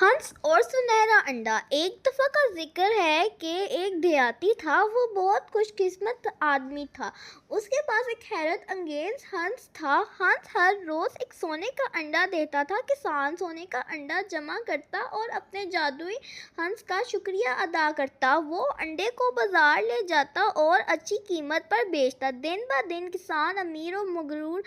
हंस और सुनहरा अंडा। एक दफ़ा का जिक्र है कि एक देहाती था। वो बहुत खुशकिस्मत आदमी था। उसके पास एक हैरत अंगेज हंस था। हंस हर रोज़ एक सोने का अंडा देता था। किसान सोने का अंडा जमा करता और अपने जादुई हंस का शुक्रिया अदा करता। वो अंडे को बाजार ले जाता और अच्छी कीमत पर बेचता। दिन ब दिन किसान अमीर और मगरूर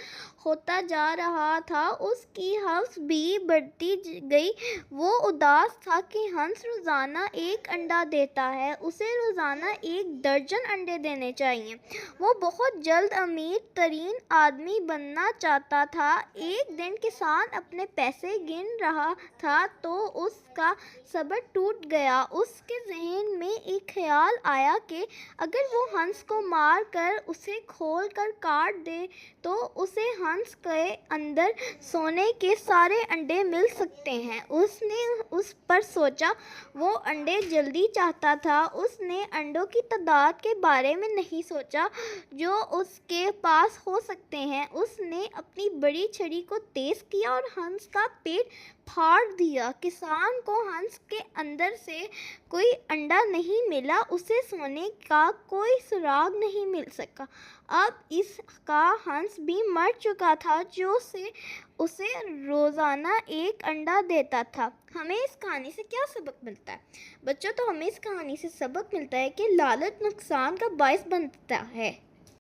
होता जा रहा था। उसकी हवस भी बढ़ती गई। वो उदास था कि हंस रोज़ाना एक अंडा देता है, उसे रोज़ाना एक दर्जन अंडे देने चाहिए। वो बहुत जल्द अमीर तरीन आदमी बनना चाहता था। एक दिन किसान अपने पैसे गिन रहा था तो उसका सब्र टूट गया। उसके जहन में एक ख्याल आया कि अगर वो हंस को मार कर उसे खोल कर काट दे तो उसे हंस के अंदर सोने के सारे अंडे मिल सकते हैं। उसने उस पर सोचा। वो अंडे जल्दी चाहता था। उसने अंडों की तादाद के बारे में नहीं सोचा जो उसके पास हो सकते हैं। उसने अपनी बड़ी छड़ी को तेज किया और हंस का पेट फाड़ दिया। किसान को हंस के अंदर से कोई अंडा नहीं मिला। उसे सोने का कोई सुराग नहीं मिल सका। अब इसका हंस भी मर चुका था जो से उसे रोज़ाना एक अंडा देता था। हमें इस कहानी से क्या सबक मिलता है बच्चों? तो हमें इस कहानी से सबक मिलता है कि लालच नुकसान का बायस बनता है।